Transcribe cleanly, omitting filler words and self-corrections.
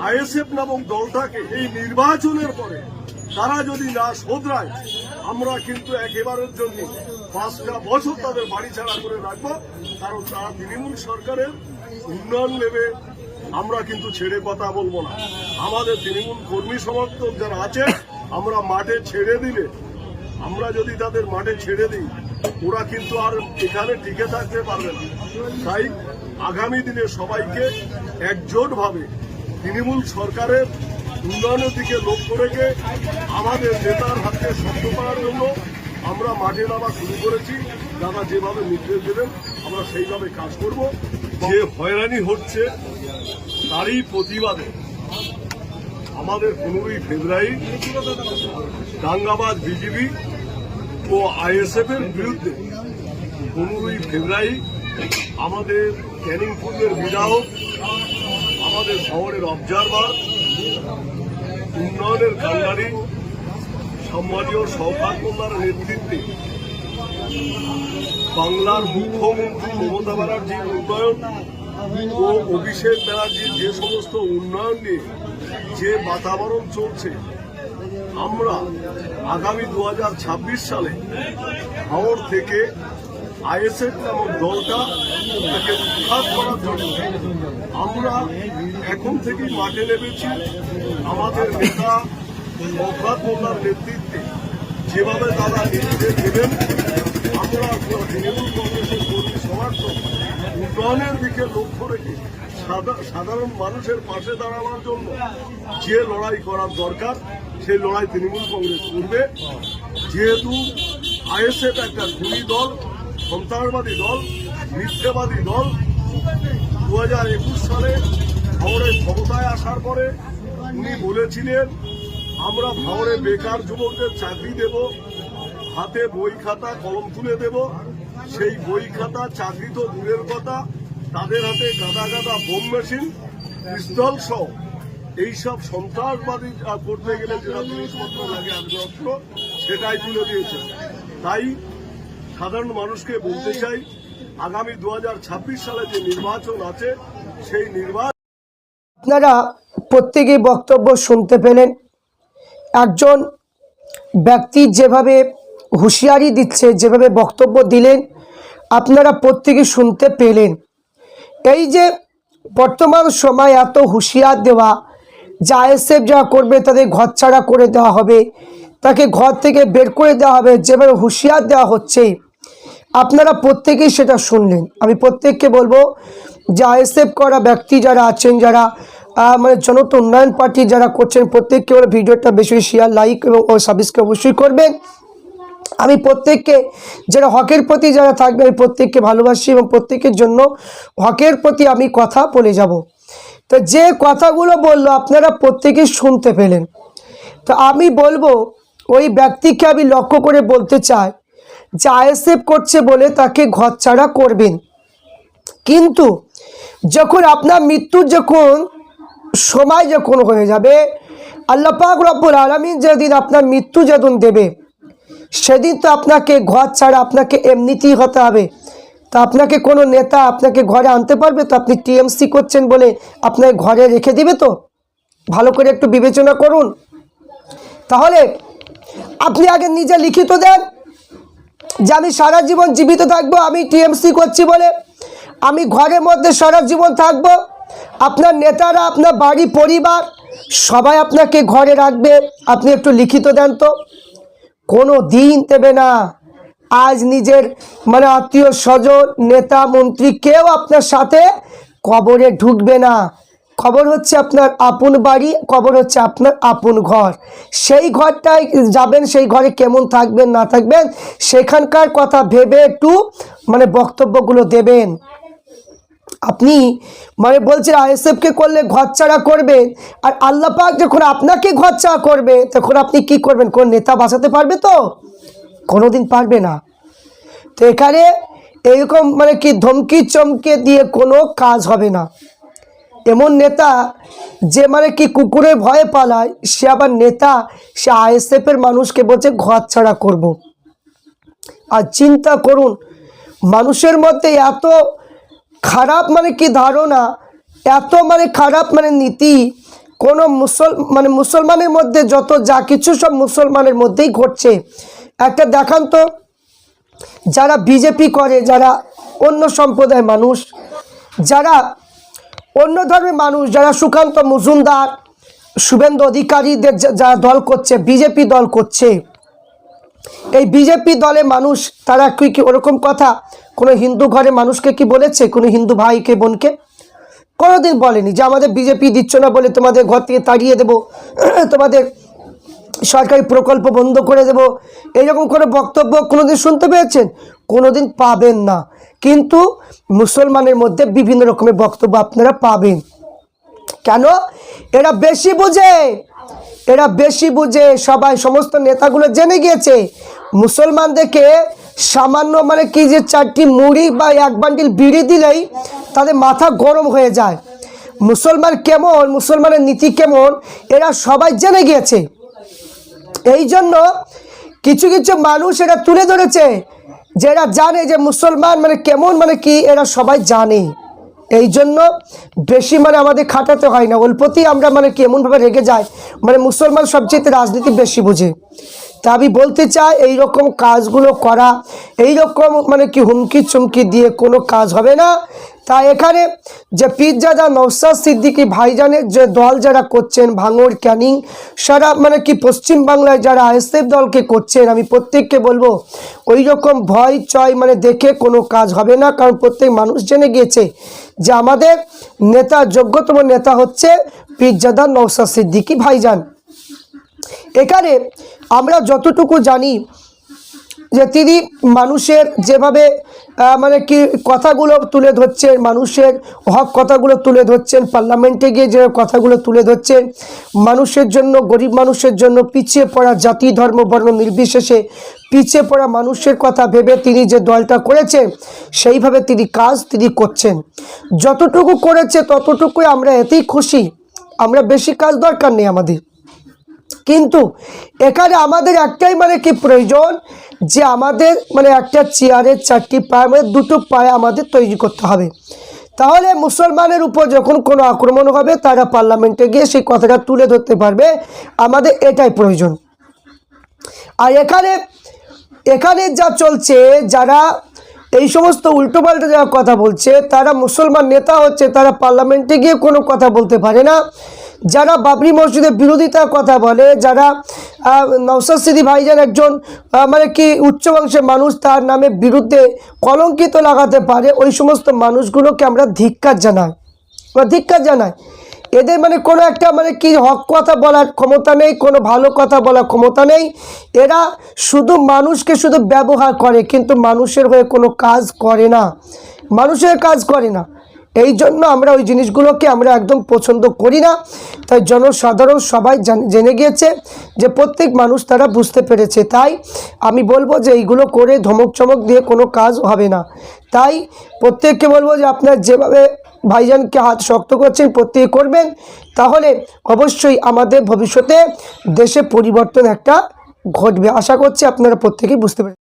ISF নামক দলটাকে এই নির্বাচনের পরে তারা যদি না শোধরায়, আমরা কিন্তু একেবারের জন্য 5টা বছর তাদের বাড়ি ছাড়া করে রাখবো। কারণ তারা তৃণমূল সরকারের উন্নয়ন নেবে, আমরা কিন্তু ছেড়ে কথা বলবো না। আমাদের তৃণমূল কর্মী সমর্থক যারা আছে, আমরা মাঠে ছেড়ে দিলে, আমরা যদি তাদের মাঠে ছেড়ে দিই, ওরা কিন্তু আর এখানে টিকে থাকতে পারবে না। তাই আগামী দিনে সবাইকে একজোটভাবে তৃণমূল সরকারের উন্নয়নের দিকে লক্ষ্য রেখে আমাদের নেতার হাতে শক্ত করার জন্য আমরা মাঠে নামা শুরু করেছি। দাদা যেভাবে নির্দেশ দেবেন আমরা সেইভাবে কাজ করব। যে হয়রানি হচ্ছে তারই প্রতিবাদে আমাদের 15ই ফেব্রুয়ারি দাঙ্গাবাজ বিজেপি ও আইএসএফ এর বিরুদ্ধে 15ই ফেব্রুয়ারি আমাদের ক্যানিং পূর্বের বিধায়ক, আমাদের শহরের অবজারভার, উন্নয়নের কান্ডারি সম্মানীয় শওকত মোল্লার নেতৃত্বে বাংলার মুখ্যমন্ত্রী মমতা ব্যানার্জির উন্নয়ন ও অভিষেক ব্যানার্জির যে সমস্ত উন্নয়ন নিয়ে যে বাতাবরণ চলছে, আমরা আগামী 2026 সালে হাওড় থেকে আইএসএফ নামক দলটা তাকে উৎখাত করার জন্য আমরা এখন থেকেই মাঠে নেমেছি। আমাদের নেতা শওকত মোল্লার নেতৃত্বে যেভাবে তারা নির্দেশ দেবেন, আমরা তৃণমূল কংগ্রেসের কর্মী সমর্থক উন্নয়নের দিকে লক্ষ্য রেখে সাধারণ মানুষের পাশে দাঁড়ানোর জন্য যে লড়াই করার দরকার সেই লড়াই তৃণমূল কংগ্রেস করবে। যেহেতু আইএসএফ একটা খুনি দল, সন্ত্রাসবাদী দল, মিথ্যাবাদী দল, 2021 সালে ভাওড়ে ক্ষমতায় আসার পরে উনি বলেছিলেন আমরা ভাওড়ে বেকার যুবকদের চাকরি দেব, হাতে বই খাতা কলম তুলে দেব। সেই বই খাতা চাকরি তো দূরের কথা, তাদের হাতে গাদা গাদা বোম মেশিন, পিস্তল সহ এইসব সন্ত্রাসবাদী করতে গেলে যেটা জিনিসপত্র লাগে আগ্রহ সেটাই তুলে দিয়েছে। তাই সাধারণ মানুষকে বলতে চাই, আগামী 2026 সালে যে নির্বাচন আছে সেই নির্বাচন আপনারা প্রত্যেকেই বক্তব্য শুনতে পেলেন। একজন ব্যক্তি যেভাবে হুঁশিয়ারি দিচ্ছে, যেভাবে বক্তব্য দিলেন, আপনারা প্রত্যেকে শুনতে পেলেন। এই যে বর্তমান সময় এত হুঁশিয়ার দেওয়া, যে আইএসএফ যা করবে তাদের ঘরছাড়া করে দেওয়া হবে, তাকে ঘর থেকে বের করে দেওয়া হবে, যেভাবে হুঁশিয়ার দেওয়া হচ্ছে, আপনারা প্রত্যেকেই সেটা শুনলেন। আমি প্রত্যেককে বলবো যে আইএসএফ করা ব্যক্তি যারা আছেন, যারা মানে জনতা উন্নয়ন পার্টি যারা করছেন, প্রত্যেককে বলে ভিডিওটা বেশি শেয়ার, লাইক এবং সাবস্ক্রাইব অবশ্যই করবেন। আমি প্রত্যেককে যারা হকের প্রতি যারা থাকবে, আমি প্রত্যেককে ভালোবাসি এবং প্রত্যেকের জন্য হকের প্রতি আমি কথা বলে যাব। তো যে কথাগুলো বললো আপনারা প্রত্যেকেই শুনতে পেলেন। তো আমি বলবো ওই ব্যক্তিকে আমি লক্ষ্য করে বলতে চাই যে আইএসএফ করছে বলে তাকে ঘরছাড়া করবেন, কিন্তু যখন আপনার মৃত্যুর যখন সময় যখন হয়ে যাবে, আল্লাহ পাক রব্বুল আলামিন যেদিন আপনার মৃত্যু যেদিন দেবে, সেদিন তো আপনাকে ঘর ছাড়া আপনাকে এমনিতেই হতে হবে। তা আপনাকে কোনো নেতা আপনাকে ঘরে আনতে পারবে? তো আপনি টিএমসি করছেন বলে আপনাকে ঘরে রেখে দিবে? তো ভালো করে একটু বিবেচনা করুন। তাহলে আপনি আগে নিজে লিখিত দেন যে আমি সারা জীবন জীবিত থাকবো, আমি টিএমসি করছি বলে আমি ঘরের মধ্যে সারা জীবন থাকবো। আপনার নেতারা, আপনার বাড়ি পরিবার সবাই আপনাকে ঘরে রাখবে, আপনি একটু লিখিত দেন। তো কোনো দিন দেবে না। আজ নিজের মানে আত্মীয় স্বজন, নেতা মন্ত্রী কেউ আপনার সাথে কবরে ঢুকবে না। কবর হচ্ছে আপনার আপন বাড়ি, কবর হচ্ছে আপনার আপন ঘর। সেই ঘরটায় যাবেন, সেই ঘরে কেমন থাকবেন না থাকবেন সেখানকার কথা ভেবে একটু মানে বক্তব্যগুলো দেবেন। আপনি মানে বলছেন আইএসএফকে করলে ঘরছাড়া করবেন, আর আল্লাহ পাক যখন আপনাকে ঘরছাড়া করবে তখন আপনি কি করবেন? কোন নেতা বাঁচাতে পারবে? তো কোনোদিন পারবে না। তো এখানে এরকম মানে কি ধমকি চমকে দিয়ে কোনো কাজ হবে না। এমন নেতা যে মানে কি কুকুরের ভয়ে পালায়, সে আবার নেতা, সে আইএসএফের মানুষকে বলছে ঘরছাড়া করব। আর চিন্তা করুন, মানুষের মধ্যে এত খারাপ মানে কি ধারণা, এত মানে খারাপ মানে নীতি, কোনো মুসলমানের মধ্যে যত যা কিছু সব মুসলমানের মধ্যেই ঘটছে। একটা দেখান তো, যারা বিজেপি করে, যারা অন্য সম্প্রদায়ের মানুষ, যারা অন্য ধর্মের মানুষ, যারা সুকান্ত মজুমদার, শুভেন্দু অধিকারীদের যারা দল করছে, বিজেপি দল করছে, এই বিজেপি দলে মানুষ তারা কি ওরকম কথা কোনো হিন্দু ঘরে মানুষকে কি বলেছে? কোনো হিন্দু ভাইকে বোনকে কোনোদিন বলেনি যে আমাদের বিজেপি দিচ্ছ না বলে তোমাদের ঘর থেকে তাড়িয়ে দেব, তোমাদের সরকারি প্রকল্প বন্ধ করে দেব, এইরকম কোনো বক্তব্য কোনোদিন শুনতে পেয়েছেন? কোনোদিন পাবেন না। কিন্তু মুসলমানের মধ্যে বিভিন্ন রকমের বক্তব্য আপনারা পাবেন। কেন? এরা বেশি বুঝে, এরা বেশি বুঝে। সবাই সমস্ত নেতাগুলো জেনে গিয়েছে মুসলমানদেরকে সামান্য কি যে 4টি মুড়ি বা 1 বান্ডিল বিড়ি দিলেই তাদের মাথা গরম হয়ে যায়। মুসলমান কেমন, মুসলমানের নীতি কেমন, এরা সবাই জেনে গিয়েছে। এই জন্য কিছু কিছু মানুষ এরা তুলে ধরেছে যে এরা জানে যে মুসলমান কেমন কি, এরা সবাই জানে। এই জন্য বেশি আমাদের খাটাতে হয় না, অল্পতেই আমরা কি এমনভাবে রেগে যায়। মুসলমান সবচেয়ে রাজনীতি বেশি বুঝে। তা আমি বলতে চাই এই রকম কাজগুলো করা, এই রকম কি হুমকি চুমকি দিয়ে কোনো কাজ হবে না। তা এখানে যে পীরজাদা নওশাদ সিদ্দিকী ভাইজানের যে দল যারা করছেন, ভাঙড়, ক্যানিং, সারা কি পশ্চিমবাংলায় যারা আইএসএফ দলকে করছেন, আমি প্রত্যেককে বলবো ওই রকম ভয় চয় দেখে কোনো কাজ হবে না। কারণ প্রত্যেক মানুষ জেনে গিয়েছে যে আমাদের নেতা, যোগ্যতম নেতা হচ্ছে পীরজাদা নওশাদ সিদ্দিকী ভাইজান। এখানে আমরা যতটুকু জানি যে তিনি মানুষের যেভাবে কি কথাগুলো তুলে ধরছেন, মানুষের হক কথাগুলো তুলে ধরছেন, পার্লামেন্টে গিয়ে যে কথাগুলো তুলে ধরছেন, মানুষের জন্য, গরিব মানুষের জন্য, পিছিয়ে পড়া জাতি ধর্ম বর্ণ নির্বিশেষে পিছিয়ে পড়া মানুষের কথা ভেবে তিনি যে দলটা করেছেন, সেইভাবে তিনি কাজ তিনি করছেন। যতটুকু করেছে ততটুকুই আমরা এতেই খুশি, আমরা বেশি কাজ দরকার নেই আমাদের। কিন্তু এখানে আমাদের একটাই কি প্রয়োজন যে আমাদের একটা চেয়ারের 4টি পায়ে, 2টো পায়ে আমাদের তৈরি করতে হবে। তাহলে মুসলমানের উপর যখন কোনো আক্রমণ হবে তারা পার্লামেন্টে গিয়ে সেই কথাটা তুলে ধরতে পারবে। আমাদের এটাই প্রয়োজন। আর এখানে যা চলছে, যারা এই সমস্ত উল্টোপাল্টা যারা কথা বলছে, তারা মুসলমান নেতা হচ্ছে, তারা পার্লামেন্টে গিয়ে কোনো কথা বলতে পারে না। যারা বাবরি মসজিদের বিরোধিতার কথা বলে, যারা নওশাদ সিদ্দিকী ভাইজান একজন কি উচ্চ বংশের মানুষ, তার নামে বিরুদ্ধে কলঙ্কিত লাগাতে পারে, ওই সমস্ত মানুষগুলোকে আমরা ধিক্কার জানাই। এদের কোনো একটা কি হক কথা বলার ক্ষমতা নেই, কোনো ভালো কথা বলার ক্ষমতা নেই। এরা শুধু মানুষকে শুধু ব্যবহার করে, কিন্তু মানুষের হয়ে কোনো কাজ করে না, মানুষের কাজ করে না। এই জন্য আমরা ওই জিনিসগুলোকে আমরা একদম পছন্দ করি না। তাই জনসাধারণ সবাই জেনে গিয়েছে যে প্রত্যেক মানুষ তারা বুঝতে পেরেছে। তাই আমি বলবো যে এইগুলো করে ধমক চমক দিয়ে কোনো কাজ হবে না। তাই প্রত্যেককে বলবো যে আপনার যেভাবে ভাইজানকে হাত শক্ত করছেন প্রত্যেকে করবেন, তাহলে অবশ্যই আমাদের ভবিষ্যতে দেশে পরিবর্তন একটা ঘটবে। আশা করছি আপনারা প্রত্যেকেই বুঝতে পারেন।